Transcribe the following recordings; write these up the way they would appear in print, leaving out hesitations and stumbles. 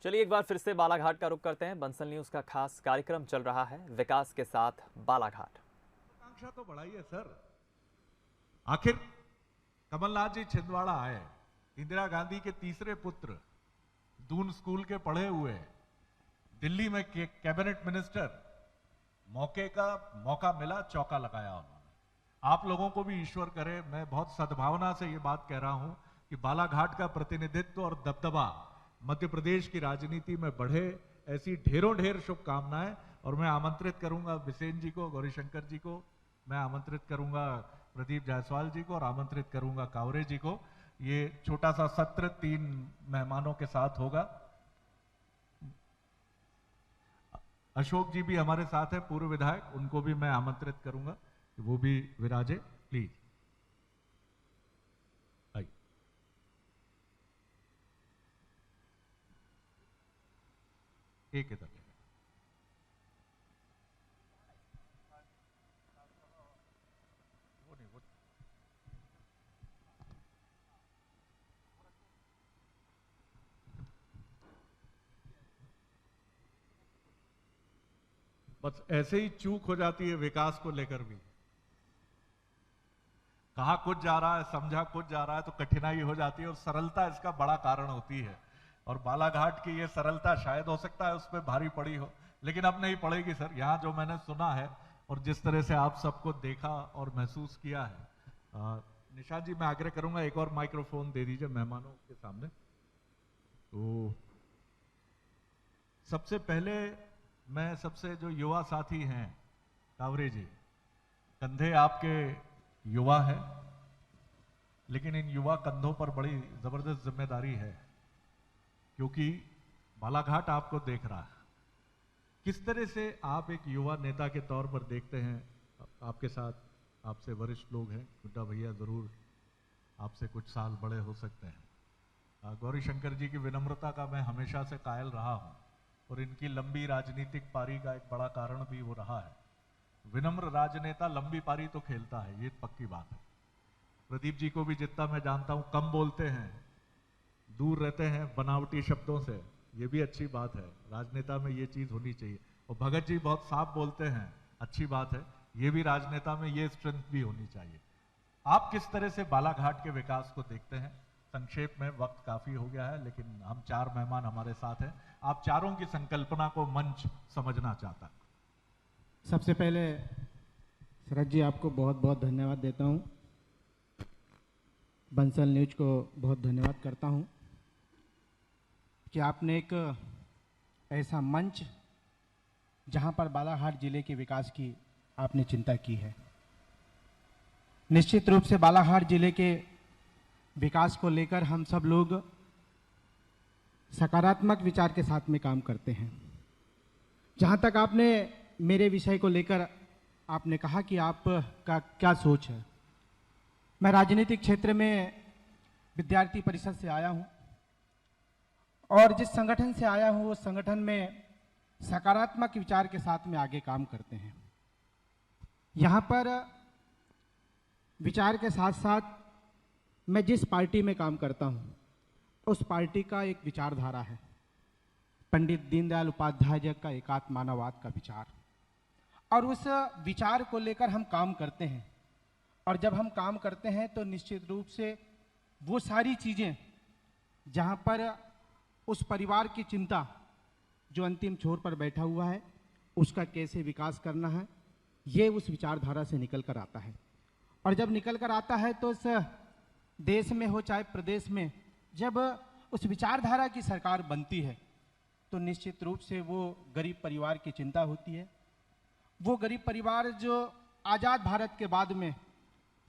चलिए एक बार फिर से बालाघाट का रुख करते हैं। बंसल न्यूज का खास कार्यक्रम चल रहा है विकास के साथ बालाघाट। आकांक्षा तो बढ़ाई है सर। आखिर कमलनाथ जी छिंदवाड़ा आए, इंदिरा गांधी के तीसरे पुत्र, दून स्कूल के पढ़े हुए, दिल्ली में कैबिनेट मिनिस्टर, मौका मिला, चौका लगाया उन्होंने। आप लोगों को भी ईश्वर करे, मैं बहुत सद्भावना से ये बात कह रहा हूं कि बालाघाट का प्रतिनिधित्व और दबदबा मध्य प्रदेश की राजनीति में बढ़े, ऐसी ढेरों ढेर शुभकामनाएं। और मैं आमंत्रित करूंगा बिसेन जी को, गौरीशंकर जी को, मैं आमंत्रित करूंगा प्रदीप जायसवाल जी को और आमंत्रित करूंगा कावरे जी को। ये छोटा सा सत्र 3 मेहमानों के साथ होगा। अशोक जी भी हमारे साथ है, पूर्व विधायक, उनको भी मैं आमंत्रित करूंगा कि वो भी विराजे, प्लीज आइए। एक इधर बस ऐसे ही चूक हो जाती है विकास को लेकर भी। कहा कुछ जा रहा है, समझा कुछ जा रहा है, तो कठिनाई हो जाती है और सरलता इसका बड़ा कारण होती है। और बालाघाट की ये सरलता शायद हो सकता है उस पर भारी पड़ी हो, लेकिन अब नहीं पड़ेगी सर। यहां जो मैंने सुना है और जिस तरह से आप सबको देखा और महसूस किया है, निशांत जी मैं आग्रह करूंगा एक और माइक्रोफोन दे दीजिए मेहमानों के सामने। तो सबसे पहले मैं सबसे जो युवा साथी हैं, कावरे जी, कंधे आपके युवा है, लेकिन इन युवा कंधों पर बड़ी जबरदस्त जिम्मेदारी है, क्योंकि बालाघाट आपको देख रहा है। किस तरह से आप एक युवा नेता के तौर पर देखते हैं? आपके साथ आपसे वरिष्ठ लोग हैं, गुड्डा भैया जरूर आपसे कुछ साल बड़े हो सकते हैं। गौरीशंकर जी की विनम्रता का मैं हमेशा से कायल रहा हूं और इनकी लंबी राजनीतिक पारी का एक बड़ा कारण भी वो रहा है। विनम्र राजनेता लंबी पारी तो खेलता है, ये पक्की बात है। प्रदीप जी को भी जितना मैं जानता हूं, कम बोलते हैं, दूर रहते हैं बनावटी शब्दों से, ये भी अच्छी बात है। राजनेता में ये चीज होनी चाहिए। और भगत जी बहुत साफ बोलते हैं, अच्छी बात है, ये भी राजनेता में ये स्ट्रेंथ भी होनी चाहिए। आप किस तरह से बालाघाट के विकास को देखते हैं? संक्षेप में, वक्त काफी हो गया है, लेकिन हम 4 मेहमान हमारे साथ हैं। आप चारों की संकल्पना को मंच समझना चाहता है। सबसे पहले शरद जी आपको बहुत बहुत धन्यवाद देता हूं। बंसल न्यूज को बहुत धन्यवाद करता हूं कि आपने एक ऐसा मंच जहां पर बालाघाट जिले के विकास की आपने चिंता की है। निश्चित रूप से बालाघाट जिले के विकास को लेकर हम सब लोग सकारात्मक विचार के साथ में काम करते हैं। जहां तक आपने मेरे विषय को लेकर आपने कहा कि आपका क्या सोच है, मैं राजनीतिक क्षेत्र में विद्यार्थी परिषद से आया हूं और जिस संगठन से आया हूं उस संगठन में सकारात्मक विचार के साथ में आगे काम करते हैं। यहां पर विचार के साथ साथ मैं जिस पार्टी में काम करता हूं उस पार्टी का एक विचारधारा है, पंडित दीनदयाल उपाध्याय जी का एकात्म मानववाद का विचार, और उस विचार को लेकर हम काम करते हैं। और जब हम काम करते हैं तो निश्चित रूप से वो सारी चीज़ें जहां पर उस परिवार की चिंता जो अंतिम छोर पर बैठा हुआ है उसका कैसे विकास करना है, ये उस विचारधारा से निकल कर आता है। और जब निकल कर आता है तो इस देश में हो चाहे प्रदेश में, जब उस विचारधारा की सरकार बनती है तो निश्चित रूप से वो गरीब परिवार की चिंता होती है। वो गरीब परिवार जो आज़ाद भारत के बाद में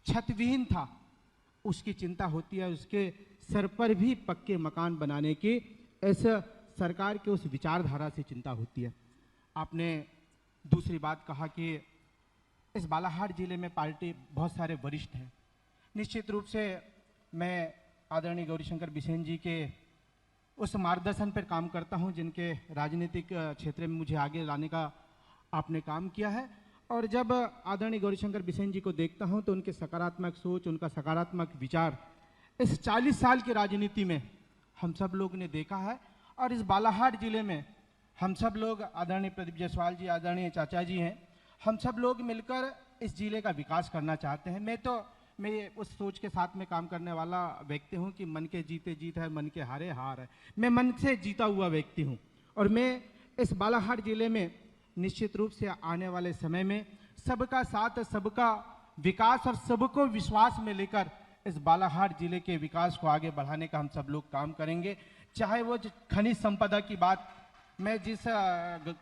छतविहीन था, उसकी चिंता होती है, उसके सर पर भी पक्के मकान बनाने की इस सरकार के उस विचारधारा से चिंता होती है। आपने दूसरी बात कहा कि इस बालाघाट जिले में पार्टी बहुत सारे वरिष्ठ हैं। निश्चित रूप से मैं आदरणीय गौरीशंकर बिसेन जी के उस मार्गदर्शन पर काम करता हूं जिनके राजनीतिक क्षेत्र में मुझे आगे लाने का आपने काम किया है। और जब आदरणीय गौरीशंकर बिसेन जी को देखता हूं तो उनके सकारात्मक सोच, उनका सकारात्मक विचार इस 40 साल की राजनीति में हम सब लोग ने देखा है और इस बालाघाट जिले में हम सब लोग, आदरणीय प्रदीप जायसवाल जी, आदरणीय चाचा जी हैं, हम सब लोग मिलकर इस जिले का विकास करना चाहते हैं। मैं उस सोच के साथ में काम करने वाला व्यक्ति हूं कि मन के जीते जीत है, मन के हारे हार है। मैं मन से जीता हुआ व्यक्ति हूं और मैं इस बालाघाट जिले में निश्चित रूप से आने वाले समय में सबका साथ, सबका विकास और सबको विश्वास में लेकर इस बालाघाट जिले के विकास को आगे बढ़ाने का हम सब लोग काम करेंगे। चाहे वो खनिज संपदा की बात, मैं जिस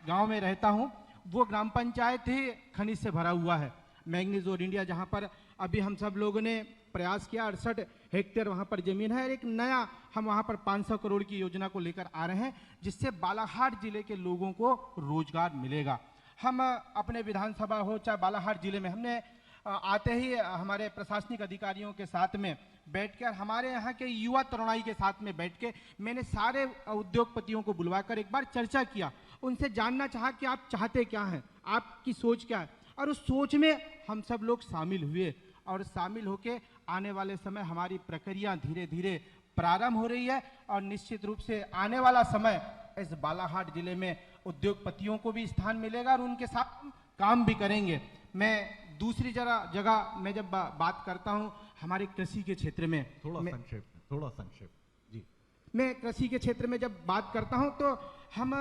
गांव में रहता हूं वो ग्राम पंचायत ही खनिज से भरा हुआ है, मैग्नीज और इंडिया, जहां पर अभी हम सब लोगों ने प्रयास किया, 68 हेक्टेयर वहां पर जमीन है। एक नया हम वहां पर 500 करोड़ की योजना को लेकर आ रहे हैं, जिससे बालाघाट जिले के लोगों को रोजगार मिलेगा। हम अपने विधानसभा हो चाहे बालाघाट जिले में, हमने आते ही हमारे प्रशासनिक अधिकारियों के साथ में बैठकर, हमारे यहाँ के युवा तरुणाई के साथ में बैठ के मैंने सारे उद्योगपतियों को बुलवाकर एक बार चर्चा किया, उनसे जानना चाहा कि आप चाहते क्या हैं, आपकी सोच क्या है, और उस सोच में हम सब लोग शामिल हुए और शामिल होके आने वाले समय हमारी प्रक्रिया धीरे धीरे प्रारंभ हो रही है और निश्चित रूप से आने वाला समय इस बालाघाट जिले में उद्योगपतियों को भी स्थान मिलेगा और उनके साथ काम भी करेंगे। मैं दूसरी जगह मैं जब बात करता हूं हमारे कृषि के क्षेत्र में, थोड़ा संक्षेप जी, मैं कृषि के क्षेत्र में जब बात करता हूं तो हम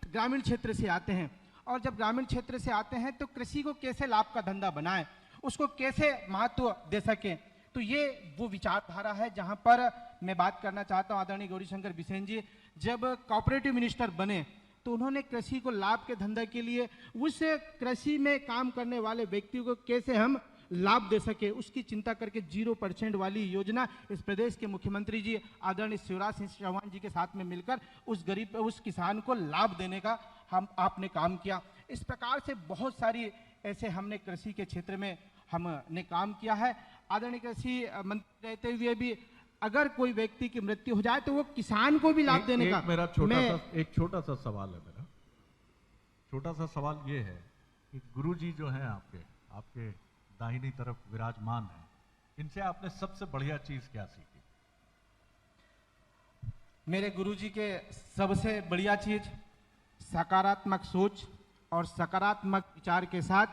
ग्रामीण क्षेत्र से आते हैं और जब ग्रामीण क्षेत्र से आते हैं तो कृषि को कैसे लाभ का धंधा बनाएं, उसको कैसे महत्व दे सकें, तो ये वो विचारधारा है जहां पर मैं बात करना चाहता हूं। आदरणीय गौरीशंकर बिसेन जी जब कोऑपरेटिव मिनिस्टर बने तो उन्होंने कृषि को लाभ के धंधे के लिए उस कृषि में काम करने वाले व्यक्तियों को कैसे हम लाभ दे सके, उसकी चिंता करके 0% वाली योजना इस प्रदेश के मुख्यमंत्री जी आदरणीय शिवराज सिंह चौहान जी के साथ में मिलकर उस गरीब, उस किसान को लाभ देने का आपने काम किया। इस प्रकार से बहुत सारी ऐसे हमने कृषि के क्षेत्र में हमने काम किया है। आदरणीय कृषि मंत्री रहते हुए भी अगर कोई व्यक्ति की मृत्यु हो जाए तो वो किसान को भी लाभ देने का, मेरा छोटा सा सवाल है। मेरा छोटा सा सवाल ये है कि गुरुजी जो हैं आपके दाहिनी तरफ विराजमान हैं, इनसे आपने सबसे बढ़िया चीज क्या सीखी? मेरे गुरुजी के सबसे बढ़िया चीज सकारात्मक सोच और सकारात्मक विचार के साथ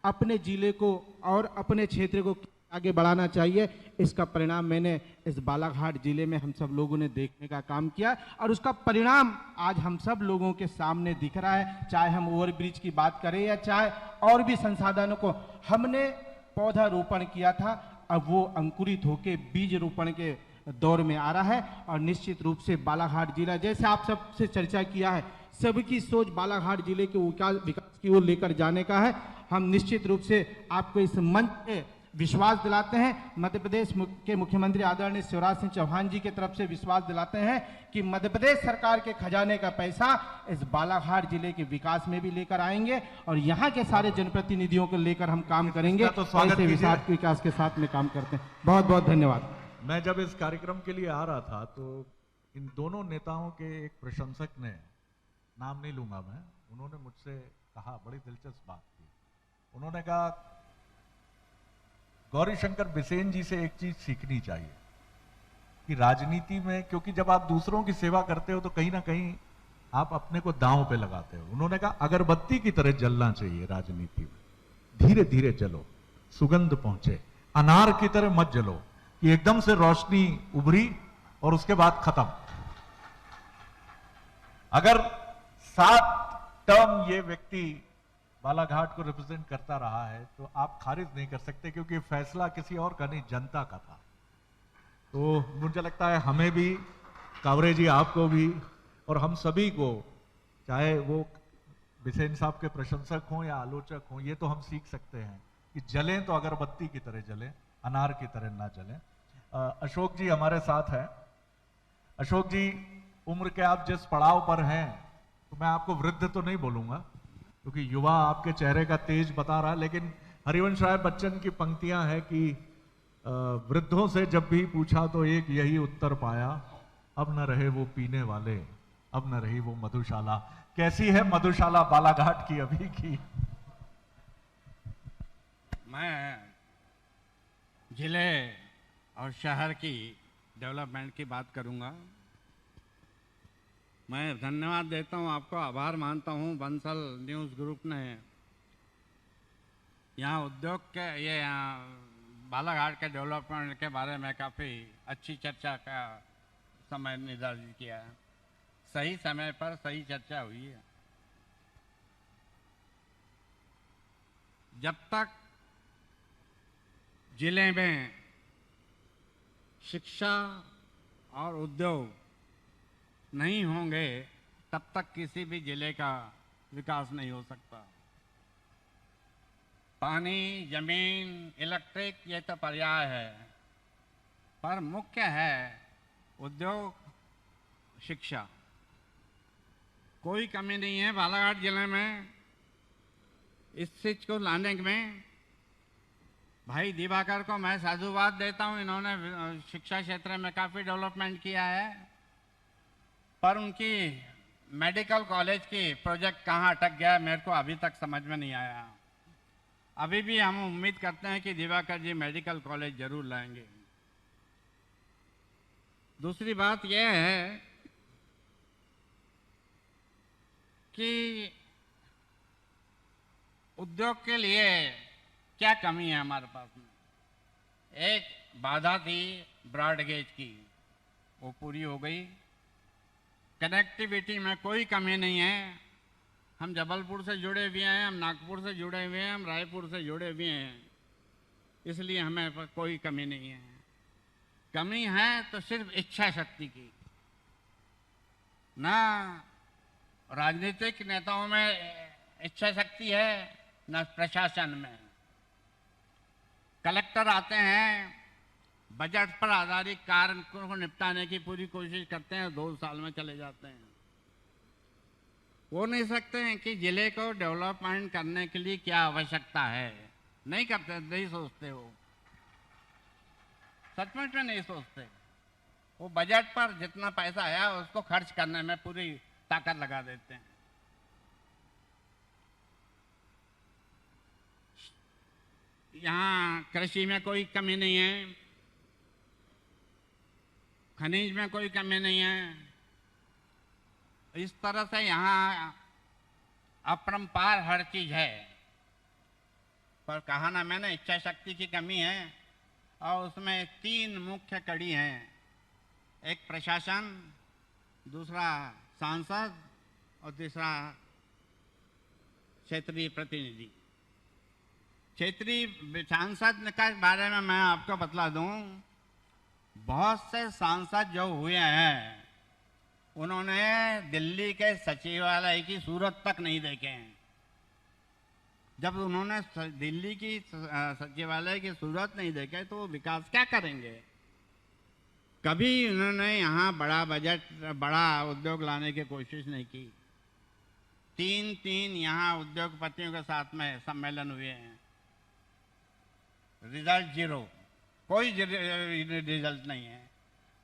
अपने जिले को और अपने क्षेत्र को आगे बढ़ाना चाहिए। इसका परिणाम मैंने इस बालाघाट जिले में हम सब लोगों ने देखने का काम किया और उसका परिणाम आज हम सब लोगों के सामने दिख रहा है। चाहे हम ओवरब्रिज की बात करें या चाहे और भी संसाधनों को, हमने पौधा रोपण किया था, अब वो अंकुरित होकर बीज रोपण के दौर में आ रहा है और निश्चित रूप से बालाघाट जिला, जैसे आप सबसे चर्चा किया है, सबकी सोच बालाघाट जिले के विकास की ओर लेकर जाने का है। हम निश्चित रूप से आपको इस मंच पे विश्वास दिलाते हैं, मध्य प्रदेश के मुख्यमंत्री आदरणीय शिवराज सिंह चौहान जी की तरफ से विश्वास दिलाते हैं कि मध्य प्रदेश सरकार के खजाने का पैसा इस बालाघाट जिले के विकास में भी लेकर आएंगे और यहाँ के सारे जनप्रतिनिधियों को लेकर हम काम करेंगे। तो स्वागत विकास के साथ में काम करते हैं। बहुत बहुत धन्यवाद। मैं जब इस कार्यक्रम के लिए आ रहा था तो इन दोनों नेताओं के एक प्रशंसक ने, नाम नहीं लूंगा मैं, उन्होंने मुझसे कहा, बड़ी दिलचस्प बात की। उन्होंने कहा गौरीशंकर बिसेन जी से एक चीज सीखनी चाहिए कि राजनीति में, क्योंकि जब आप दूसरों की सेवा करते हो तो कहीं ना कहीं आप अपने को दांव पे लगाते हो। उन्होंने कहा अगरबत्ती की तरह जलना चाहिए राजनीति में, धीरे धीरे जलो, सुगंध पहुंचे, अनार की तरह मत जलो कि एकदम से रोशनी उभरी और उसके बाद खत्म। अगर 7 टर्म ये व्यक्ति बालाघाट को रिप्रेजेंट करता रहा है तो आप खारिज नहीं कर सकते, क्योंकि फैसला किसी और का नहीं, जनता का था। तो मुझे लगता है हमें भी, कावरे जी आपको भी और हम सभी को, चाहे वो बिसेन साहब के प्रशंसक हों या आलोचक हों, ये तो हम सीख सकते हैं कि जलें तो अगरबत्ती की तरह जलें, अनार की तरह ना जलें। अशोक जी हमारे साथ हैं। अशोक जी, उम्र के आप जिस पड़ाव पर हैं, तो मैं आपको वृद्ध तो नहीं बोलूंगा क्योंकि युवा आपके चेहरे का तेज बता रहा है, लेकिन हरिवंश राय बच्चन की पंक्तियां हैं कि वृद्धों से जब भी पूछा तो एक यही उत्तर पाया, अब न रहे वो पीने वाले, अब न रही वो मधुशाला। कैसी है मधुशाला बालाघाट की अभी की? मैं जिले और शहर की डेवलपमेंट की बात करूंगा। मैं धन्यवाद देता हूं, आपको आभार मानता हूं। बंसल न्यूज़ ग्रुप ने यहाँ उद्योग के ये बालाघाट के डेवलपमेंट के बारे में काफ़ी अच्छी चर्चा का समय निर्धारित किया है। सही समय पर सही चर्चा हुई है। जब तक जिले में शिक्षा और उद्योग नहीं होंगे तब तक किसी भी जिले का विकास नहीं हो सकता। पानी, जमीन, इलेक्ट्रिक ये तो पर्याय है, पर मुख्य है उद्योग, शिक्षा। कोई कमी नहीं है बालाघाट जिले में इस चीज को लाने में। भाई दिवाकर को मैं साधुवाद देता हूं, इन्होंने शिक्षा क्षेत्र में काफ़ी डेवलपमेंट किया है, पर उनकी मेडिकल कॉलेज की प्रोजेक्ट कहाँ अटक गया मेरे को अभी तक समझ में नहीं आया। अभी भी हम उम्मीद करते हैं कि दिवाकर जी मेडिकल कॉलेज जरूर लाएंगे। दूसरी बात यह है कि उद्योग के लिए क्या कमी है हमारे पास में। एक बाधा थी ब्रॉडगेज की, वो पूरी हो गई। कनेक्टिविटी में कोई कमी नहीं है। हम जबलपुर से जुड़े हुए हैं, हम नागपुर से जुड़े हुए हैं, हम रायपुर से जुड़े हुए हैं, इसलिए हमें कोई कमी नहीं है। कमी है तो सिर्फ इच्छा शक्ति की। ना राजनीतिक नेताओं में इच्छा शक्ति है, न प्रशासन में। कलेक्टर आते हैं, बजट पर आधारित कार्य को निपटाने की पूरी कोशिश करते हैं, 2 साल में चले जाते हैं। वो नहीं सकते हैं कि जिले को डेवलपमेंट करने के लिए क्या आवश्यकता है, नहीं करते, नहीं सोचते। वो सचमुच में नहीं सोचते। वो बजट पर जितना पैसा आया उसको खर्च करने में पूरी ताकत लगा देते हैं। यहाँ कृषि में कोई कमी नहीं है, खनिज में कोई कमी नहीं है। इस तरह से यहाँ अपरंपार हर चीज है, पर कहा ना मैंने इच्छा शक्ति की कमी है। और उसमें 3 मुख्य कड़ी हैं, एक प्रशासन, दूसरा सांसद और तीसरा क्षेत्रीय प्रतिनिधि। क्षेत्रीय सांसद के बारे में मैं आपको बतला दूं, बहुत से सांसद जो हुए हैं उन्होंने दिल्ली के सचिवालय की सूरत तक नहीं देखे हैं। जब उन्होंने दिल्ली की सचिवालय की सूरत नहीं देखे तो वो विकास क्या करेंगे। कभी उन्होंने यहाँ बड़ा बजट, बड़ा उद्योग लाने की कोशिश नहीं की। 3 यहाँ उद्योगपतियों के साथ में सम्मेलन हुए हैं, रिजल्ट 0, कोई रिजल्ट नहीं है।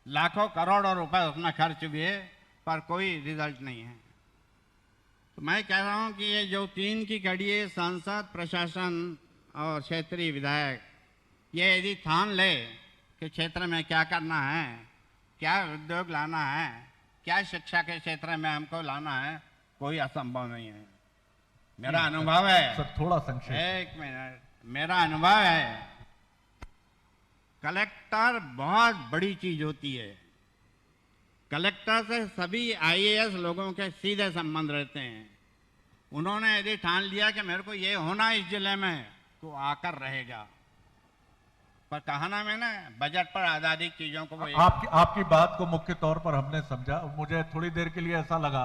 लाखों करोड़ों रुपए उसमें खर्च हुए पर कोई रिजल्ट नहीं है। तो मैं कह रहा हूं कि ये जो 3 की कड़ी है, सांसद, प्रशासन और क्षेत्रीय विधायक, ये यदि ठान ले कि क्षेत्र में क्या करना है, क्या उद्योग लाना है, क्या शिक्षा के क्षेत्र में हमको लाना है, कोई असंभव नहीं है। मेरा अनुभव है। सर थोड़ा संक्षेप। 1 मिनट। मेरा अनुभव है, कलेक्टर बहुत बड़ी चीज होती है। कलेक्टर से सभी आईएएस लोगों के सीधे संबंध रहते हैं। उन्होंने यदि ठान लिया कि मेरे को ये होना इस जिले में, तो आकर रहेगा। पर कहा ना मैंने, बजट पर आधारित चीजों को आपकी बात को मुख्य तौर पर हमने समझा। मुझे थोड़ी देर के लिए ऐसा लगा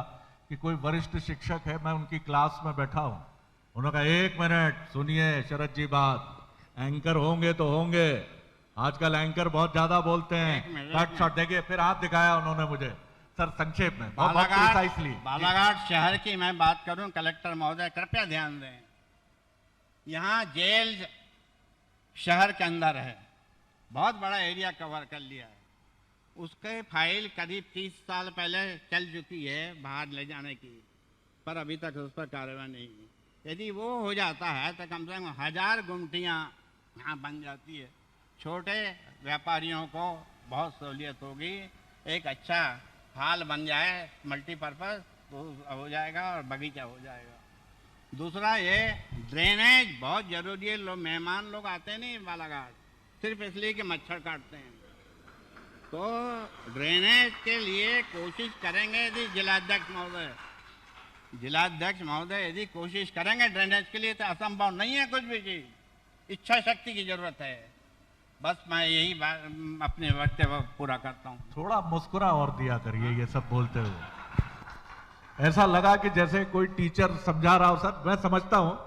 कि कोई वरिष्ठ शिक्षक है, मैं उनकी क्लास में बैठा हूं, उन्होंने कहा 1 मिनट सुनिए शरद जी, बात एंकर होंगे तो होंगे, आजकल एंकर बहुत ज्यादा बोलते हैं, कट शॉट देखिए, फिर हाथ दिखाया उन्होंने मुझे। सर संक्षेप में, बालाघाट शहर की मैं बात करूं, कलेक्टर महोदय कृपया ध्यान दें। यहाँ जेल शहर के अंदर है, बहुत बड़ा एरिया कवर कर लिया है। उसके फाइल करीब 30 साल पहले चल चुकी है बाहर ले जाने की, पर अभी तक उस पर कार्रवाई नहीं हुई। यदि वो हो जाता है तो कम से कम 1000 गुमटियाँ यहाँ बन जाती है। छोटे व्यापारियों को बहुत सहूलियत होगी, एक अच्छा खाल बन जाए मल्टीपर्पज़ तो हो जाएगा और बगीचा हो जाएगा। दूसरा ये ड्रेनेज बहुत ज़रूरी है। लोग मेहमान लोग आते नहीं बालाघाट सिर्फ इसलिए कि मच्छर काटते हैं, तो ड्रेनेज के लिए कोशिश करेंगे यदि जिलाध्यक्ष महोदय यदि कोशिश करेंगे ड्रेनेज के लिए, तो असंभव नहीं है कुछ भी चीज़, इच्छा शक्ति की जरूरत है। बस मैं यही अपने वक्तव्य पूरा करता हूँ। थोड़ा मुस्कुरा और दिया करिए ये सब बोलते हुए, ऐसा लगा कि जैसे कोई टीचर समझा रहा हो। सर मैं समझता हूँ,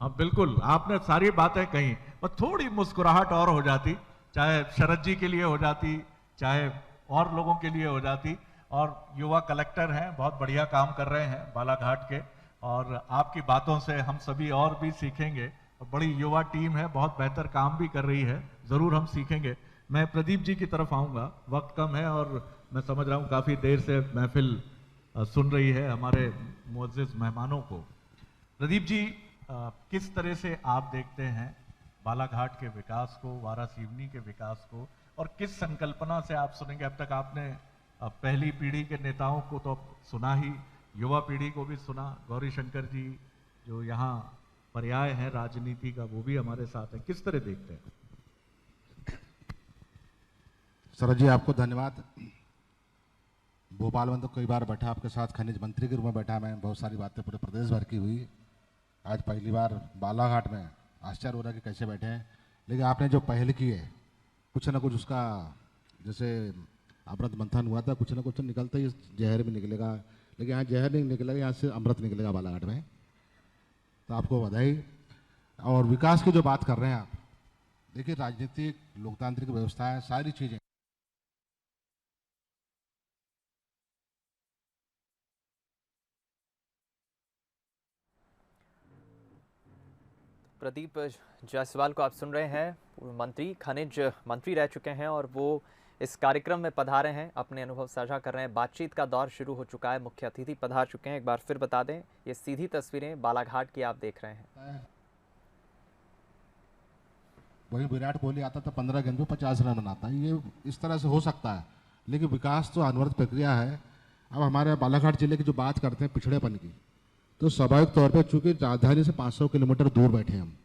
हाँ बिल्कुल आपने सारी बातें कही, पर थोड़ी मुस्कुराहट और हो जाती, चाहे शरद जी के लिए हो जाती, चाहे और लोगों के लिए हो जाती। और युवा कलेक्टर हैं, बहुत बढ़िया काम कर रहे हैं बालाघाट के, और आपकी बातों से हम सभी और भी सीखेंगे। बड़ी युवा टीम है, बहुत बेहतर काम भी कर रही है, ज़रूर हम सीखेंगे। मैं प्रदीप जी की तरफ आऊँगा, वक्त कम है और मैं समझ रहा हूँ काफ़ी देर से महफिल सुन रही है हमारे मुअज़्ज़िज़ मेहमानों को। प्रदीप जी, किस तरह से आप देखते हैं बालाघाट के विकास को, वारासिवनी के विकास को, और किस संकल्पना से आप सुनेंगे? अब तक आपने पहली पीढ़ी के नेताओं को तो सुना ही, युवा पीढ़ी को भी सुना। गौरी शंकर जी जो यहाँ पर्याय है राजनीति का, वो भी हमारे साथ है। किस तरह देखते हैं? शरद जी आपको धन्यवाद। भोपाल में तो कई बार बैठा आपके साथ, खनिज मंत्री के रूप में बैठा मैं, बहुत सारी बातें पूरे प्रदेश भर की हुई। आज पहली बार बालाघाट में आश्चर्य हो रहा है कि कैसे बैठे हैं। लेकिन आपने जो पहल की है, कुछ ना कुछ उसका, जैसे अमृत मंथन हुआ था, कुछ ना कुछ निकलता ही जहर भी निकलेगा। लेकिन यहाँ जहर नहीं निकलेगा, यहाँ से अमृत निकलेगा बालाघाट में। तो आपको बधाई। और विकास की जो बात कर रहे हैं आप, देखिए राजनीतिक लोकतांत्रिक व्यवस्था है, सारी चीज़ें प्रदीप जायसवाल को आप सुन रहे हैं, पूर्व मंत्री, खनिज मंत्री रह चुके हैं, और वो इस कार्यक्रम में पधारे हैं, अपने अनुभव साझा कर रहे हैं। बातचीत का दौर शुरू हो चुका है, मुख्य अतिथि पधार चुके हैं। एक बार फिर बता दें, ये सीधी तस्वीरें बालाघाट की आप देख रहे हैं। वही विराट कोहली आता था 15 गेंद पे 50 रन बनाता है, ये इस तरह से हो सकता है। लेकिन विकास तो अनवरत प्रक्रिया है। अब हमारे बालाघाट जिले की जो बात करते हैं पिछड़ेपन की, तो स्वाभाविक तौर पे चूंकि राजधानी से 500 किलोमीटर दूर बैठे हम,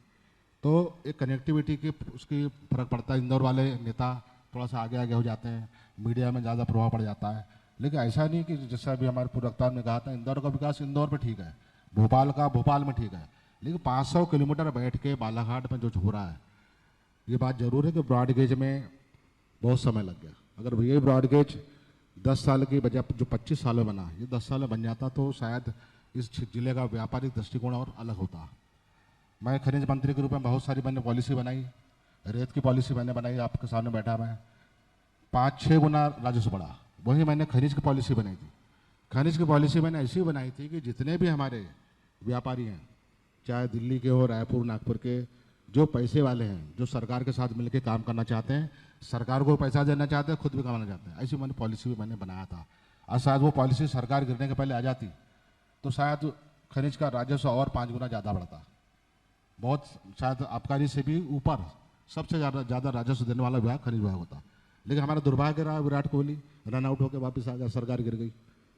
तो एक कनेक्टिविटी की उसकी फर्क पड़ता है। इंदौर वाले नेता थोड़ा सा आगे आगे हो जाते हैं, मीडिया में ज़्यादा प्रभाव पड़ जाता है। लेकिन ऐसा नहीं कि जैसा अभी हमारे पूर्व वक्ता ने कहा था, इंदौर का विकास इंदौर पे ठीक है, भोपाल का भोपाल में ठीक है, लेकिन 500 किलोमीटर बैठ के बालाघाट में जो हो रहा है, ये बात जरूर है कि ब्रॉडगेज में बहुत समय लग गया। अगर ये ब्रॉडगेज 10 साल की बजाय जो 25 साल में बना, ये 10 साल में बन जाता तो शायद इस जिले का व्यापारिक दृष्टिकोण और अलग होता। मैं खनिज मंत्री के रूप में बहुत सारी मैंने पॉलिसी बनाई, रेत की पॉलिसी मैंने बनाई, आपके सामने बैठा मैं, 5-6 गुना राजस्व बढ़ा। वही मैंने खनिज की पॉलिसी बनाई थी। खनिज की पॉलिसी मैंने ऐसी बनाई थी कि जितने भी हमारे व्यापारी हैं, चाहे दिल्ली के हो, रायपुर, नागपुर के, जो पैसे वाले हैं, जो सरकार के साथ मिलकर काम करना चाहते हैं, सरकार को पैसा देना चाहते हैं, खुद भी कमाना चाहते हैं, ऐसी मैंने पॉलिसी भी मैंने बनाया था। और शायद वो पॉलिसी सरकार गिरने के पहले आ जाती तो शायद खनिज का राजस्व और 5 गुना ज़्यादा बढ़ता। बहुत शायद आबकारी से भी ऊपर सबसे ज़्यादा राजस्व देने वाला विभाग खनिज विभाग होता। लेकिन हमारा दुर्भाग्य रहा, विराट कोहली रन आउट होकर वापस आ गया, सरकार गिर गई,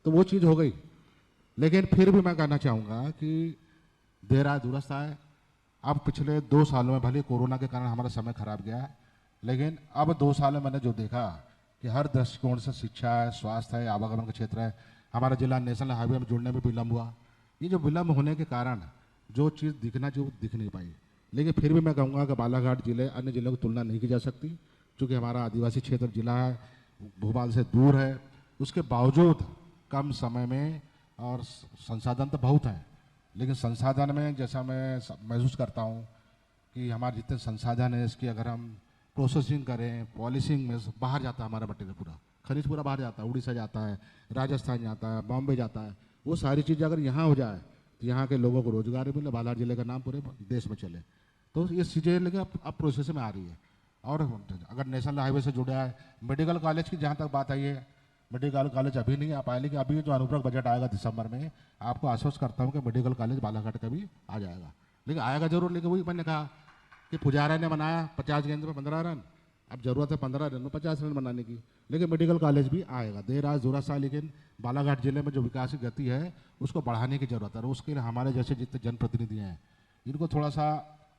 तो वो चीज़ हो गई। लेकिन फिर भी मैं कहना चाहूँगा कि देर आए दुरुस्त आए। अब पिछले 2 सालों में भले कोरोना के कारण हमारा समय खराब गया है, लेकिन अब 2 साल में मैंने जो देखा कि हर दृष्टिकोण से शिक्षा है, स्वास्थ्य है, आवागमन का क्षेत्र है, हमारा जिला नेशनल हाईवे में जुड़ने में विलम्ब हुआ। ये जो विलम्ब होने के कारण जो चीज़ दिखना चाहिए वो दिख नहीं पाई। लेकिन फिर भी मैं कहूँगा कि बालाघाट जिले अन्य जिलों की तुलना नहीं की जा सकती, क्योंकि हमारा आदिवासी क्षेत्र जिला है, भोपाल से दूर है, उसके बावजूद कम समय में, और संसाधन तो बहुत हैं, लेकिन संसाधन में जैसा मैं महसूस करता हूँ कि हमारे जितने संसाधन हैं, इसकी अगर हम प्रोसेसिंग करें, पॉलिशिंग में बाहर जाता है हमारा मटेरियल, पूरा खनिज पूरा बाहर जाता है, उड़ीसा जाता है, राजस्थान जाता है, बॉम्बे जाता है। वो सारी चीज़ें अगर यहाँ हो जाए तो यहाँ के लोगों को रोजगार मिले, बालाघाट जिले का नाम पूरे देश में चले। तो ये चीज़ें लेकिन अब प्रोसेस में आ रही है। और अगर नेशनल हाईवे से जुड़ा है, मेडिकल कॉलेज की जहाँ तक बात आई है, मेडिकल कॉलेज अभी नहीं आ पाया, लेकिन अभी जो अनुपूरक बजट आएगा दिसंबर में, आपको आश्वस्त करता हूँ कि मेडिकल कॉलेज बालाघाट का भी आ जाएगा। लेकिन आएगा जरूर, लेकिन वही मैंने कहा कि पुजारा ने बनाया 50 गेंद में 15 रन, अब जरूरत है 15 रन में 50 रन बनाने की, लेकिन मेडिकल कॉलेज भी आएगा, देर आज दुरुस्त, लेकिन बालाघाट जिले में जो विकास की गति है उसको बढ़ाने की जरूरत है। और उसके लिए हमारे जैसे जितने जनप्रतिनिधि हैं इनको थोड़ा सा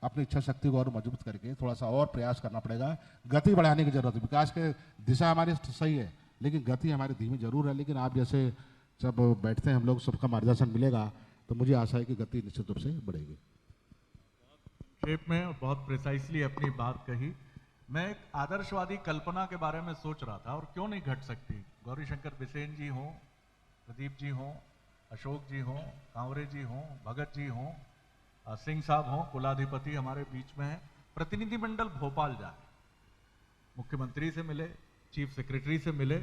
अपनी इच्छा शक्ति को और मजबूत करके थोड़ा सा और प्रयास करना पड़ेगा, गति बढ़ाने की जरूरत है। विकास के दिशा हमारी सही है, लेकिन गति हमारी धीमी जरूर है। लेकिन आप जैसे जब बैठते हैं हम लोग, सबका मार्गदर्शन मिलेगा तो मुझे आशा है कि गति निश्चित रूप से बढ़ेगी। शेप में और बहुत प्रिसाइसली अपनी बात कही। मैं एक आदर्शवादी कल्पना के बारे में सोच रहा था, और क्यों नहीं घट सकती। गौरीशंकर बिसेन जी हों, प्रदीप जी हों, अशोक जी हों, कांवरे जी हों, भगत जी हों, सिंह साहब हों, कुलाधिपति हमारे बीच में है। प्रतिनिधिमंडल भोपाल जाए, मुख्यमंत्री से मिले, चीफ सेक्रेटरी से मिले,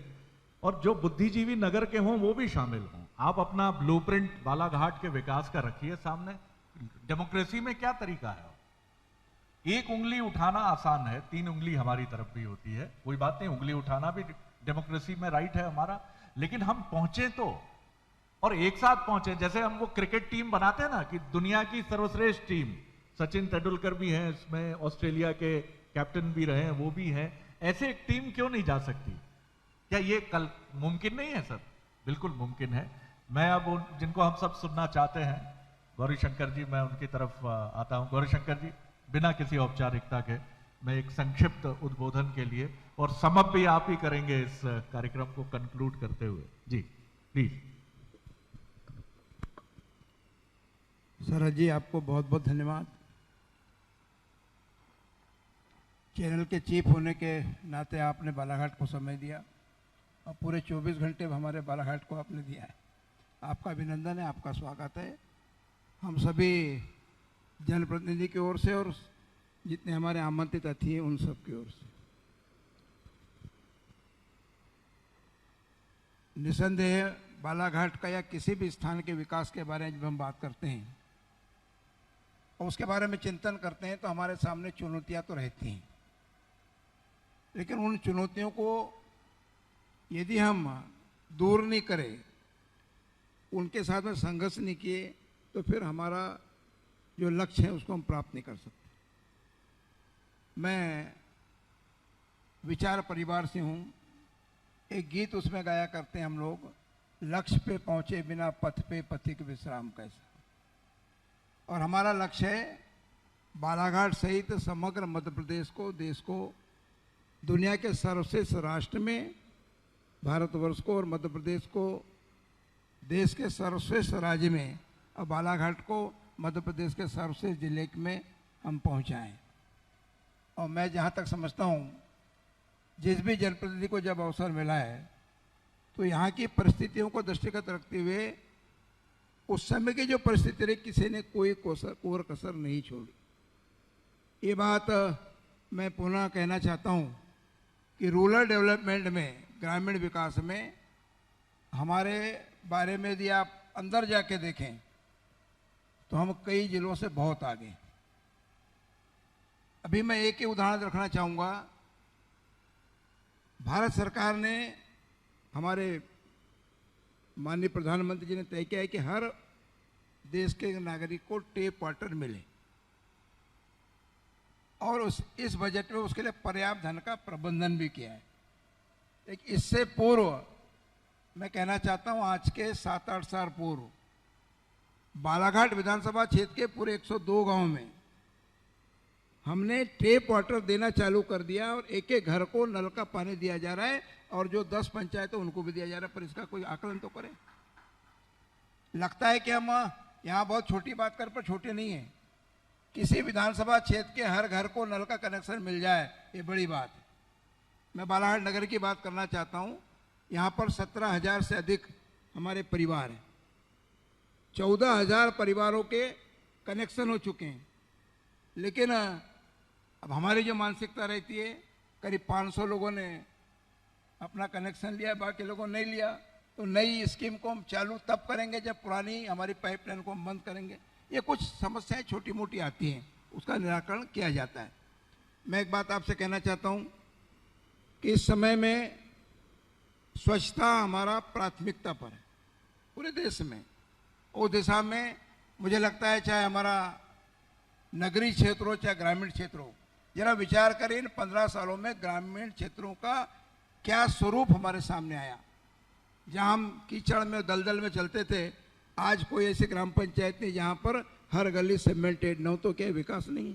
और जो बुद्धिजीवी नगर के हों वो भी शामिल हों। आप अपना ब्लूप्रिंट बालाघाट के विकास का रखिए सामने। डेमोक्रेसी में क्या तरीका है? एक उंगली उठाना आसान है, 3 उंगली हमारी तरफ भी होती है, कोई बात नहीं, उंगली उठाना भी डेमोक्रेसी में राइट है हमारा। लेकिन हम पहुंचे तो, और एक साथ पहुंचे। जैसे हम वो क्रिकेट टीम बनाते हैं ना कि दुनिया की सर्वश्रेष्ठ टीम, सचिन तेंदुलकर भी हैं इसमें, ऑस्ट्रेलिया के कैप्टन भी रहे हैं, वो भी हैं, ऐसे एक टीम क्यों नहीं जा सकती? क्या ये कल मुमकिन नहीं है सर? बिल्कुल मुमकिन है। मैं अब जिनको हम सब सुनना चाहते हैं, गौरीशंकर जी, मैं उनकी तरफ आता हूं। गौरीशंकर जी, बिना किसी औपचारिकता के मैं एक संक्षिप्त उद्बोधन के लिए, और समअप भी आप ही करेंगे इस कार्यक्रम को कंक्लूड करते हुए। जी प्लीज। शरद जी, आपको बहुत बहुत धन्यवाद। चैनल के चीफ होने के नाते आपने बालाघाट को समय दिया, और पूरे 24 घंटे हमारे बालाघाट को आपने दिया है। आपका अभिनंदन है, आपका स्वागत है। हम सभी जनप्रतिनिधि की ओर से और जितने हमारे आमंत्रित अतिथि हैं उन सब की ओर से निसंदेह बालाघाट का या किसी भी स्थान के विकास के बारे में जब हम बात करते हैं और उसके बारे में चिंतन करते हैं तो हमारे सामने चुनौतियां तो रहती हैं, लेकिन उन चुनौतियों को यदि हम दूर नहीं करें, उनके साथ में संघर्ष नहीं किए, तो फिर हमारा जो लक्ष्य है उसको हम प्राप्त नहीं कर सकते। मैं विचार परिवार से हूँ। एक गीत उसमें गाया करते हैं हम लोग, लक्ष्य पे पहुँचे बिना पथ पे पथिक विश्राम कैसा। और हमारा लक्ष्य है बालाघाट सहित समग्र मध्य प्रदेश को, देश को, दुनिया के सर्वश्रेष्ठ राष्ट्र में भारतवर्ष को और मध्य प्रदेश को देश के सर्वश्रेष्ठ राज्य में और बालाघाट को मध्य प्रदेश के सर्वश्रेष्ठ जिले में हम पहुंचाएं। और मैं जहां तक समझता हूं, जिस भी जनप्रतिनिधि को जब अवसर मिला है तो यहां की परिस्थितियों को दृष्टिगत रखते हुए उस समय की जो परिस्थिति रही, किसी ने कोई कोर कसर नहीं छोड़ी। ये बात मैं पुनः कहना चाहता हूं कि रूरल डेवलपमेंट में, ग्रामीण विकास में हमारे बारे में यदि आप अंदर जाके देखें तो हम कई जिलों से बहुत आगे। अभी मैं एक ही उदाहरण रखना चाहूँगा। भारत सरकार ने, हमारे माननीय प्रधानमंत्री जी ने तय किया है कि हर देश के नागरिक को टेप वाटर मिले, और इस बजट में उसके लिए पर्याप्त धन का प्रबंधन भी किया है। लेकिन इससे पूर्व मैं कहना चाहता हूं, आज के 7-8 साल पूर्व बालाघाट विधानसभा क्षेत्र के पूरे 102 गांव में हमने टेप वाटर देना चालू कर दिया, और एक एक घर को नल का पानी दिया जा रहा है, और जो 10 पंचायत है उनको भी दिया जा रहा है। पर इसका कोई आकलन तो करें। लगता है कि हम यहाँ बहुत छोटी बात कर, पर छोटी नहीं है। किसी विधानसभा क्षेत्र के हर घर को नल का कनेक्शन मिल जाए, ये बड़ी बात है। मैं बालाघाट नगर की बात करना चाहता हूँ। यहाँ पर 17,000 से अधिक हमारे परिवार हैं। 14,000 परिवारों के कनेक्शन हो चुके हैं। लेकिन अब हमारी जो मानसिकता रहती है, करीब 500 लोगों ने अपना कनेक्शन लिया, बाकी लोगों ने नहीं लिया। तो नई स्कीम को हम चालू तब करेंगे जब पुरानी हमारी पाइपलाइन को हम बंद करेंगे। ये कुछ समस्याएं छोटी मोटी आती हैं, उसका निराकरण किया जाता है। मैं एक बात आपसे कहना चाहता हूँ कि इस समय में स्वच्छता हमारा प्राथमिकता पर है पूरे देश में। उस दिशा में मुझे लगता है, चाहे हमारा नगरीय क्षेत्र हो चाहे ग्रामीण क्षेत्र हो, जरा विचार करें इन 15 सालों में ग्रामीण क्षेत्रों का क्या स्वरूप हमारे सामने आया। जहां हम कीचड़ में दलदल में चलते थे, आज कोई ऐसी ग्राम पंचायत नहीं जहां पर हर गली सीमेंटेड न हो, तो क्या विकास नहीं।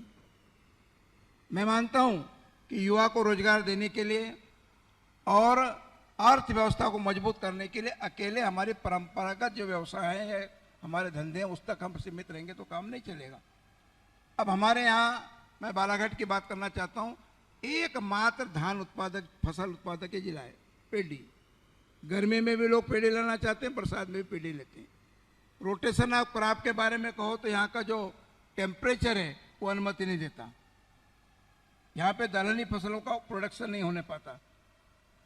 मैं मानता हूं कि युवा को रोजगार देने के लिए और अर्थव्यवस्था को मजबूत करने के लिए अकेले हमारी परंपरागत जो व्यवसाय है, हमारे धंधे हैं, उस तक हम सीमित रहेंगे तो काम नहीं चलेगा। अब हमारे यहाँ, मैं बालाघाट की बात करना चाहता हूँ, एकमात्र धान उत्पादक, फसल उत्पादक जिला है। पेड़ी, गर्मी में भी लोग पेड़ी लेना चाहते हैं, बरसात में भी पेड़ी लेते हैं। रोटेशन ऑफ क्रॉप के बारे में कहो तो यहाँ का जो टेम्परेचर है वो अनुमति नहीं देता। यहाँ पे दलहनी फसलों का प्रोडक्शन नहीं होने पाता।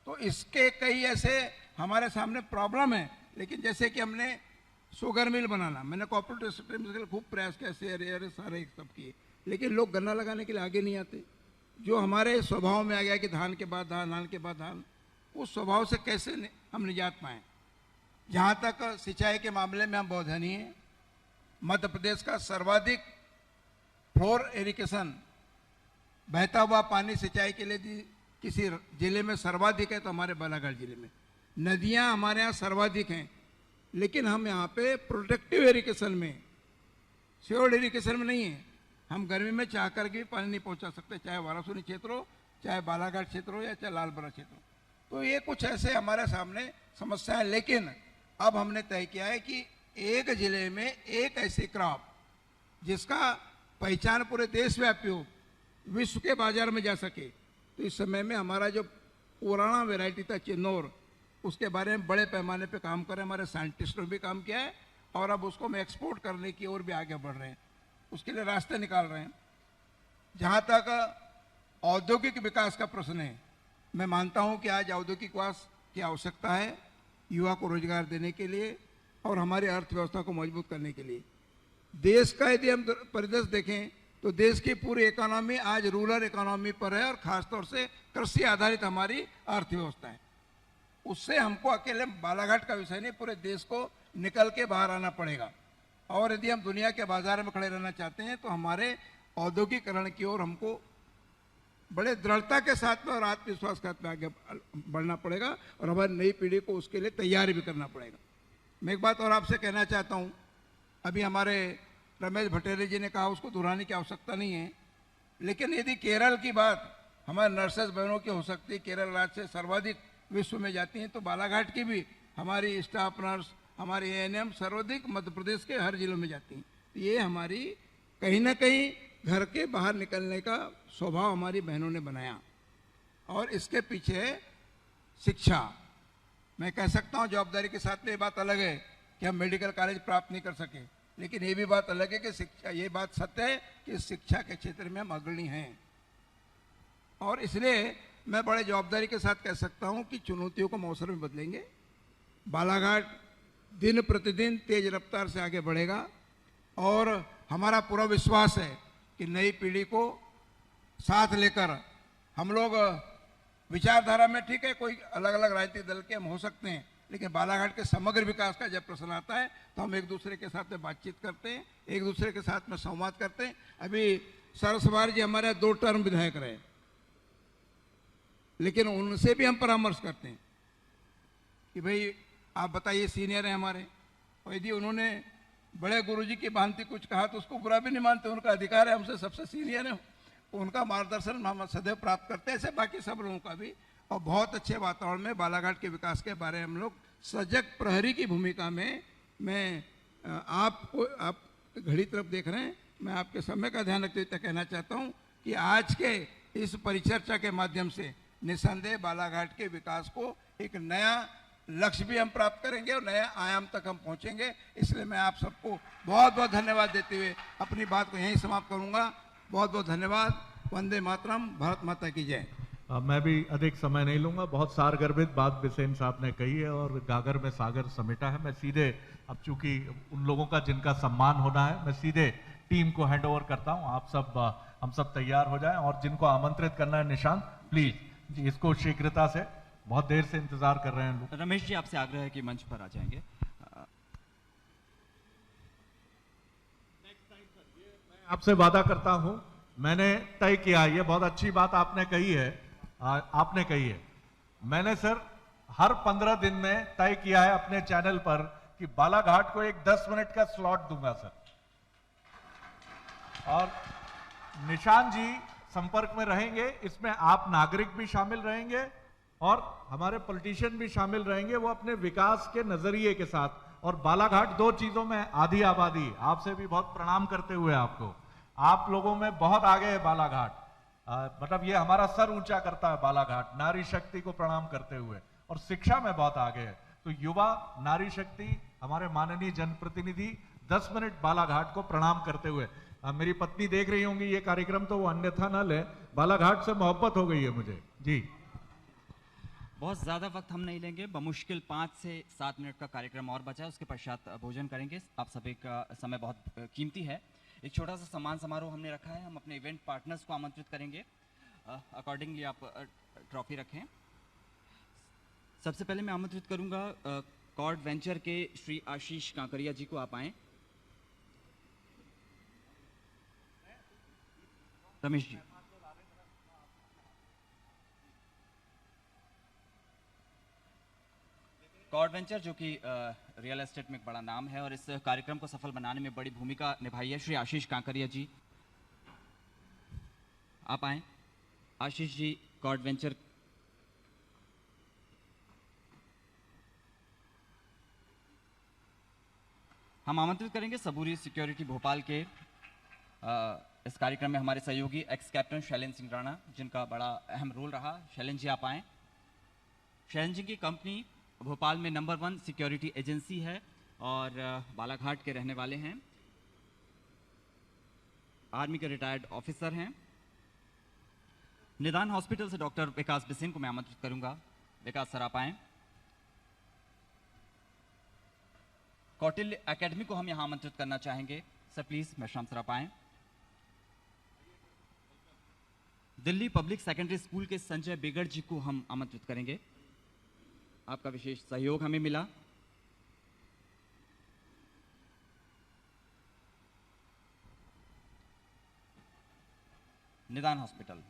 तो इसके कई ऐसे हमारे सामने प्रॉब्लम है। लेकिन जैसे कि हमने शुगर मिल बनाना, मैंने कोऑपरेटिव सेक्टर में खूब प्रयास किया, शेयर सारे सब किए, लेकिन लोग गन्ना लगाने के लिए आगे नहीं आते। जो हमारे स्वभाव में आ गया कि धान के बाद धान, धान के बाद धान, उस स्वभाव से कैसे हम निजात पाएँ। जहाँ तक सिंचाई के मामले में हम बहुत धनी हैं। मध्य प्रदेश का सर्वाधिक फ्लोर इरिगेशन, बहता हुआ पानी सिंचाई के लिए किसी जिले में सर्वाधिक है तो हमारे बालाघाट जिले में। नदियाँ हमारे यहाँ सर्वाधिक हैं, लेकिन हम यहाँ पे प्रोटेक्टिव इरिगेशन में, श्योर्ड इरिगेशन में नहीं है। हम गर्मी में चाह करके भी पानी नहीं पहुँचा सकते, चाहे वारासुनी क्षेत्र हो, चाहे बालाघाट क्षेत्र हो, या चाहे लालबरा क्षेत्र हो। तो ये कुछ ऐसे हमारे सामने समस्या है। लेकिन अब हमने तय किया है कि एक जिले में एक ऐसी क्रॉप जिसका पहचान पूरे देशव्यापी हो, विश्व के बाजार में जा सके। तो इस समय में हमारा जो पुराना वैरायटी था चिन्नौर, उसके बारे में बड़े पैमाने पे काम कर रहे हैं। हमारे साइंटिस्टों ने भी काम किया है और अब उसको हम एक्सपोर्ट करने की ओर भी आगे बढ़ रहे हैं, उसके लिए रास्ते निकाल रहे हैं। जहाँ तक औद्योगिक विकास का प्रश्न है, मैं मानता हूँ कि आज औद्योगिक विकास की आवश्यकता है युवा को रोजगार देने के लिए और हमारी अर्थव्यवस्था को मजबूत करने के लिए। देश का यदि हम परिदृश्य देखें तो देश की पूरी इकोनॉमी आज रूरल इकोनॉमी पर है और खासतौर से कृषि आधारित हमारी अर्थव्यवस्था है। उससे हमको अकेले बालाघाट का विषय नहीं, पूरे देश को निकल के बाहर आना पड़ेगा। और यदि हम दुनिया के बाजार में खड़े रहना चाहते हैं तो हमारे औद्योगिकरण की ओर हमको बड़े दृढ़ता के साथ में और आत्मविश्वास के साथ में आगे बढ़ना पड़ेगा और हमारी नई पीढ़ी को उसके लिए तैयारी भी करना पड़ेगा। मैं एक बात और आपसे कहना चाहता हूँ, अभी हमारे रमेश भट्टेरी जी ने कहा उसको दोहराने की आवश्यकता नहीं है, लेकिन यदि केरल की बात हमारे नर्सेस बहनों की हो सकती है, केरल राज्य से सर्वाधिक विश्व में जाती हैं, तो बालाघाट की भी हमारी स्टाफ नर्स, हमारी ANM सर्वाधिक मध्य प्रदेश के हर जिलों में जाती हैं। तो ये हमारी कहीं ना कहीं घर के बाहर निकलने का स्वभाव हमारी बहनों ने बनाया। और इसके पीछे शिक्षा, मैं कह सकता हूँ जवाबदारी के साथ में ये बात अलग है कि हम मेडिकल कॉलेज प्राप्त नहीं कर सके, लेकिन ये भी बात अलग है कि शिक्षा, ये बात सत्य है कि शिक्षा के क्षेत्र में हम अग्रणी हैं। और इसलिए मैं बड़े जवाबदारी के साथ कह सकता हूँ कि चुनौतियों को हम अवसर में बदलेंगे। बालाघाट दिन प्रतिदिन तेज रफ्तार से आगे बढ़ेगा और हमारा पूरा विश्वास है कि नई पीढ़ी को साथ लेकर हम लोग विचारधारा में, ठीक है, कोई अलग अलग राजनीतिक दल के हम हो सकते हैं, लेकिन बालाघाट के समग्र विकास का जब प्रश्न आता है तो हम एक दूसरे के साथ में बातचीत करते हैं, एक दूसरे के साथ में संवाद करते हैं। अभी सरसवार जी हमारे 2 टर्म विधायक रहे, लेकिन उनसे भी हम परामर्श करते हैं कि भाई आप बताइए, सीनियर हैं हमारे, और यदि उन्होंने बड़े गुरुजी की भांति कुछ कहा तो उसको बुरा भी नहीं मानते, उनका अधिकार है, हमसे सबसे सीनियर है, उनका मार्गदर्शन हम सदैव प्राप्त करते हैं, ऐसे बाकी सब लोगों का भी। और बहुत अच्छे वातावरण में बालाघाट के विकास के बारे में हम लोग सजग प्रहरी की भूमिका में, मैं आपको, आप घड़ी तरफ देख रहे हैं, मैं आपके समय का ध्यान रखते हुए कहना चाहता हूँ कि आज के इस परिचर्चा के माध्यम से निसंदेह बालाघाट के विकास को एक नया लक्ष्य भी हम प्राप्त करेंगे और नया आयाम तक हम पहुंचेंगे। इसलिए मैं आप सबको बहुत बहुत धन्यवाद देते हुए अपनी बात को यहीं समाप्त करूंगा। बहुत बहुत धन्यवाद। वंदे मातरम। भारत माता की जय। मैं भी अधिक समय नहीं लूंगा, बहुत सारगर्भित बात बिसेन साहब ने कही है और गागर में सागर समेटा है। मैं सीधे, अब चूंकि उन लोगों का जिनका सम्मान होना है, मैं सीधे टीम को हैंड ओवर करता हूं। आप सब, हम सब तैयार हो जाएं और जिनको आमंत्रित करना है निशांत, प्लीज जी इसको शीघ्रता से, बहुत देर से इंतजार कर रहे हैं लोग। रमेश जी, आपसे आग्रह है कि मंच पर आ जाएंगे। आपसे वादा करता हूं मैंने तय किया, ये बहुत अच्छी बात आपने कही है, आपने कही है। मैंने सर हर 15 दिन में तय किया है अपने चैनल पर कि बालाघाट को एक 10 मिनट का स्लॉट दूंगा सर। और निशान जी संपर्क में रहेंगे, इसमें आप नागरिक भी शामिल रहेंगे और हमारे पॉलिटिशियन भी शामिल रहेंगे, वो अपने विकास के नजरिए के साथ। और बालाघाट 2 चीजों में आधी आबादी, आपसे भी बहुत प्रणाम करते हुए आपको, आप लोगों में बहुत आगे है बालाघाट, मतलब ये हमारा सर ऊंचा करता है बालाघाट, नारी शक्ति को प्रणाम करते हुए, और शिक्षा में बहुत आगे है। तो युवा नारी शक्ति, हमारे माननीय जनप्रतिनिधि 10 मिनट बालाघाट को प्रणाम करते हुए। मेरी पत्नी देख रही होंगी ये कार्यक्रम, तो वो अन्यथा न ले, बालाघाट से मोहब्बत हो गई है मुझे जी। बहुत ज़्यादा वक्त हम नहीं लेंगे, बमुश्किल 5 से 7 मिनट का कार्यक्रम और बचा है, उसके पश्चात भोजन करेंगे। आप सभी का समय बहुत कीमती है। एक छोटा सा सम्मान समारोह हमने रखा है, हम अपने इवेंट पार्टनर्स को आमंत्रित करेंगे। अकॉर्डिंगली आप ट्रॉफी रखें। सबसे पहले मैं आमंत्रित करूंगा कॉर्ड वेंचर के श्री आशीष कांकरिया जी को। आप आएँ। रमेश जी। कॉर्ड वेंचर जो कि रियल एस्टेट में एक बड़ा नाम है और इस कार्यक्रम को सफल बनाने में बड़ी भूमिका निभाई है, श्री आशीष कांकरिया जी आप आए। Ashish ji cord venture. हम आमंत्रित करेंगे सबूरी सिक्योरिटी भोपाल के इस कार्यक्रम में हमारे सहयोगी एक्स कैप्टन शैलेंद्र सिंह राणा, जिनका बड़ा अहम रोल रहा। शैलेंद्र जी आप आए। शैलेंद्र जी की कंपनी भोपाल में नंबर 1 सिक्योरिटी एजेंसी है और बालाघाट के रहने वाले हैं। आर्मी के रिटायर्ड ऑफिसर हैं। निदान हॉस्पिटल से डॉक्टर विकास बिसेन को मैं आमंत्रित करूंगा। विकास सर आप आए। कौटिल्य एकेडमी को हम यहां आमंत्रित करना चाहेंगे। सर प्लीज मेश्राम सर आप आए। दिल्ली पब्लिक सेकेंडरी स्कूल के संजय बेगड़ जी को हम आमंत्रित करेंगे। आपका विशेष सहयोग हमें मिला। निदान हॉस्पिटल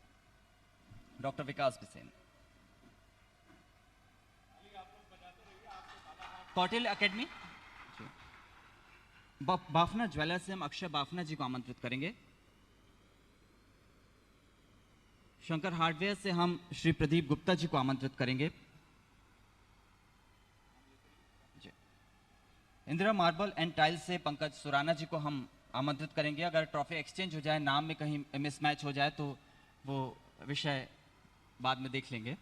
डॉक्टर विकास बिसेन। कौटिल्य एकेडमी बाफना ज्वेलर्स से हम अक्षय बाफना जी को आमंत्रित करेंगे। शंकर हार्डवेयर से हम श्री प्रदीप गुप्ता जी को आमंत्रित करेंगे। इंदिरा मार्बल एंड टाइल्स से पंकज सुराना जी को हम आमंत्रित करेंगे। अगर ट्रॉफी एक्सचेंज हो जाए, नाम में कहीं मिसमैच हो जाए तो वो विषय बाद में देख लेंगे।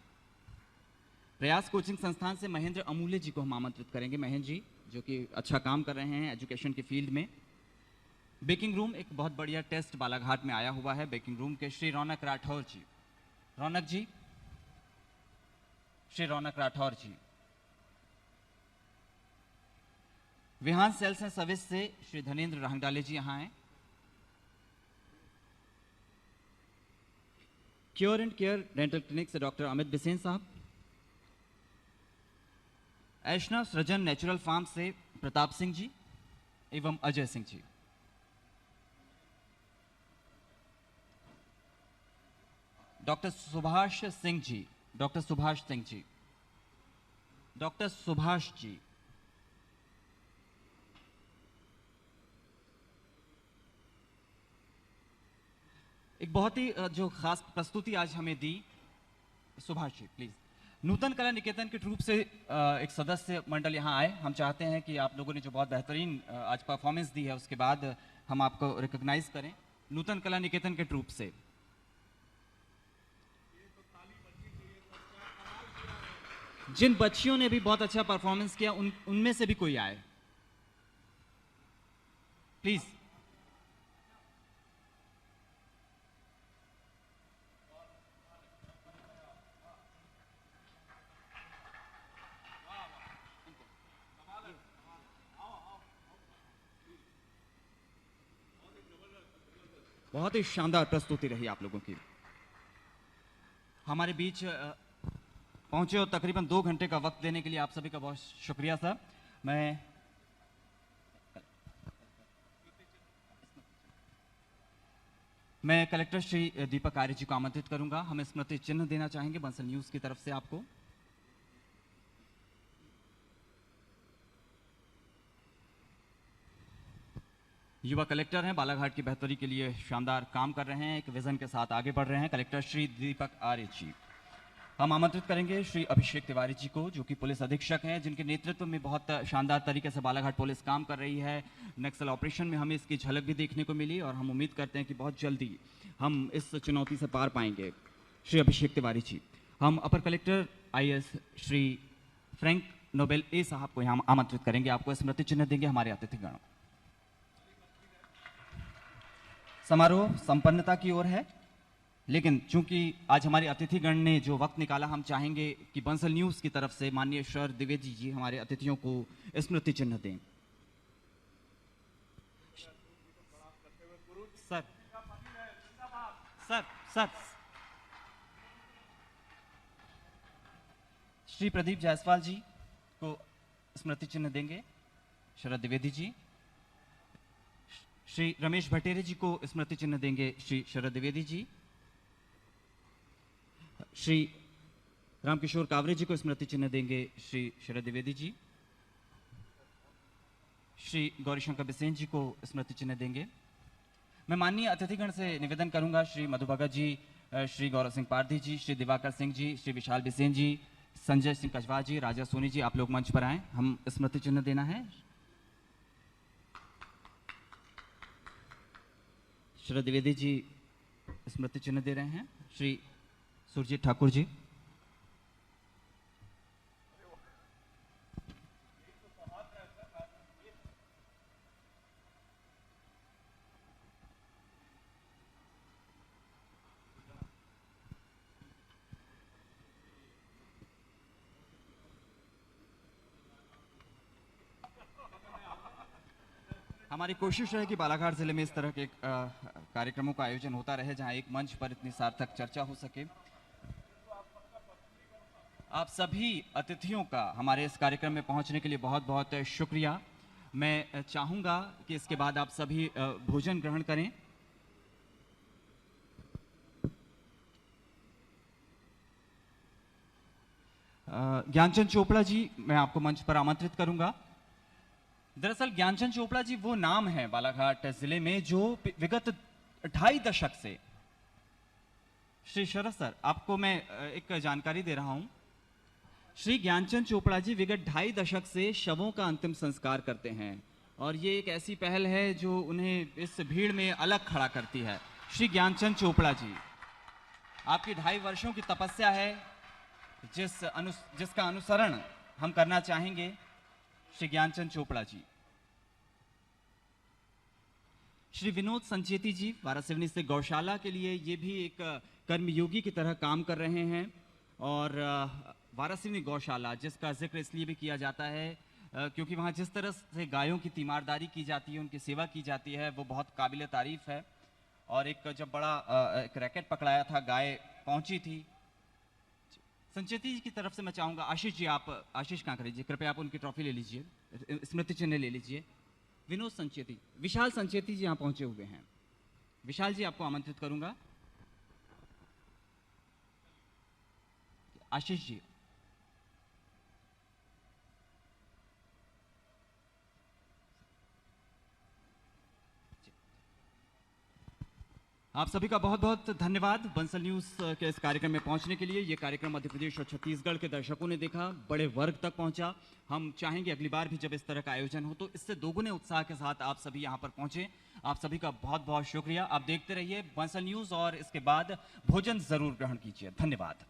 प्रयास कोचिंग संस्थान से महेंद्र अमूल्य जी को हम आमंत्रित करेंगे। महेंद्र जी जो कि अच्छा काम कर रहे हैं एजुकेशन की फील्ड में। बेकिंग रूम एक बहुत बढ़िया टेस्ट बालाघाट में आया हुआ है। बेकिंग रूम के श्री रौनक राठौर जी। रौनक जी, श्री रौनक राठौर जी। विहान सेल्स एंड सर्विस से श्री धनेन्द्र रहंगडाले जी यहां हैं। Cure and care dental clinic से डॉक्टर अमित बिसेन साहब। ऐशना सृजन नेचुरल फार्म से प्रताप सिंह जी एवं Ajay Singh ji. Doctor Subhash Singh ji. Doctor Subhash Singh ji. Doctor Subhash ji. एक बहुत ही जो खास प्रस्तुति आज हमें दी। सुभाष जी प्लीज। नूतन कला निकेतन के ट्रूप से एक सदस्य मंडल यहाँ आए। हम चाहते हैं कि आप लोगों ने जो बहुत बेहतरीन आज परफॉर्मेंस दी है उसके बाद हम आपको रिकॉग्नाइज करें। नूतन कला निकेतन के ट्रूप से जिन बच्चियों ने भी बहुत अच्छा परफॉर्मेंस किया उनमें से भी कोई आए प्लीज। बहुत ही शानदार प्रस्तुति रही आप लोगों की। हमारे बीच पहुंचे और तकरीबन 2 घंटे का वक्त देने के लिए आप सभी का बहुत शुक्रिया सर। मैं कलेक्टर श्री दीपक आर्य जी को आमंत्रित करूंगा। हम स्मृति चिन्ह देना चाहेंगे बंसल न्यूज की तरफ से आपको। युवा कलेक्टर हैं, बालाघाट की बेहतरी के लिए शानदार काम कर रहे हैं, एक विजन के साथ आगे बढ़ रहे हैं कलेक्टर श्री दीपक आर्य जी। हम आमंत्रित करेंगे श्री अभिषेक तिवारी जी को, जो कि पुलिस अधीक्षक हैं, जिनके नेतृत्व में बहुत शानदार तरीके से बालाघाट पुलिस काम कर रही है। नक्सल ऑपरेशन में हमें इसकी झलक भी देखने को मिली और हम उम्मीद करते हैं कि बहुत जल्दी हम इस चुनौती से पार पाएंगे। श्री अभिषेक तिवारी जी। हम upper collector IAS Shri Frank Noble A साहब को यहाँ आमंत्रित करेंगे, आपको स्मृति चिन्ह देंगे हमारे अतिथिगण। समारोह संपन्नता की ओर है, लेकिन चूंकि आज हमारे अतिथिगण ने जो वक्त निकाला, हम चाहेंगे कि बंसल न्यूज की तरफ से माननीय सर द्विवेदी जी हमारे अतिथियों को स्मृति चिन्ह दें। Sir sir sir Shri Pradeep Jaiswal ji को स्मृति चिन्ह देंगे शरद द्विवेदी जी। श्री रमेश भटेरे जी को स्मृति चिन्ह देंगे श्री शरद द्विवेदी जी। श्री रामकिशोर कावरे जी को स्मृति चिन्ह देंगे श्री शरद द्विवेदी जी। श्री गौरीशंकर बिसेन जी को स्मृति चिन्ह देंगे। मैं माननीय अतिथिगण से निवेदन करूंगा, श्री मधु भगत जी, श्री गौरव सिंह पारधी जी, श्री दिवाकर सिंह जी, श्री विशाल बिसेन जी, संजय सिंह कछवाहा जी, राजा सोनी जी, आप लोग मंच पर आएं, हम स्मृति चिन्ह देना है। शरद द्विवेदी जी स्मृति चिन्ह दे रहे हैं। श्री सुरजीत ठाकुर जी। हमारी कोशिश है कि बालाघाट जिले में इस तरह के कार्यक्रमों का आयोजन होता रहे, जहां एक मंच पर इतनी सार्थक चर्चा हो सके। आप सभी अतिथियों का हमारे इस कार्यक्रम में पहुंचने के लिए बहुत बहुत शुक्रिया। मैं चाहूंगा कि इसके बाद आप सभी भोजन ग्रहण करें। ज्ञानचंद चोपड़ा जी, मैं आपको मंच पर आमंत्रित करूंगा। दरअसल ज्ञानचंद चोपड़ा जी वो नाम है बालाघाट जिले में जो विगत 2.5 दशक से, श्री शरद सर आपको मैं एक जानकारी दे रहा हूं, श्री ज्ञानचंद चोपड़ा जी विगत 2.5 दशक से शवों का अंतिम संस्कार करते हैं और ये एक ऐसी पहल है जो उन्हें इस भीड़ में अलग खड़ा करती है। श्री ज्ञानचंद चोपड़ा जी, आपकी 2.5 वर्षों की तपस्या है जिसका अनुसरण हम करना चाहेंगे। श्री ज्ञानचंद चोपड़ा जी। श्री विनोद संचेती जी, वारासिवनी से गौशाला के लिए ये भी एक कर्मयोगी की तरह काम कर रहे हैं और वारासिवनी गौशाला, जिसका जिक्र इसलिए भी किया जाता है क्योंकि वहाँ जिस तरह से गायों की तीमारदारी की जाती है, उनकी सेवा की जाती है, वो बहुत काबिल तारीफ है। और एक जब बड़ा एक रैकेट पकड़ाया था, गाय पहुंची थी। संचेती जी की तरफ से मैं चाहूंगा, आशीष जी, आप आशीष कहाँ करीजिए, कृपया आप उनकी ट्रॉफी ले लीजिए, स्मृति चिन्ह ले लीजिए। विनोद संचेती, विशाल संचेती जी यहाँ पहुंचे हुए हैं। विशाल जी आपको आमंत्रित करूंगा। आशीष जी, आप सभी का बहुत बहुत धन्यवाद बंसल न्यूज के इस कार्यक्रम में पहुंचने के लिए। ये कार्यक्रम मध्य प्रदेश और छत्तीसगढ़ के दर्शकों ने देखा, बड़े वर्ग तक पहुंचा। हम चाहेंगे अगली बार भी जब इस तरह का आयोजन हो तो इससे दोगुने उत्साह के साथ आप सभी यहां पर पहुंचे। आप सभी का बहुत बहुत शुक्रिया। आप देखते रहिए बंसल न्यूज और इसके बाद भोजन जरूर ग्रहण कीजिए। धन्यवाद।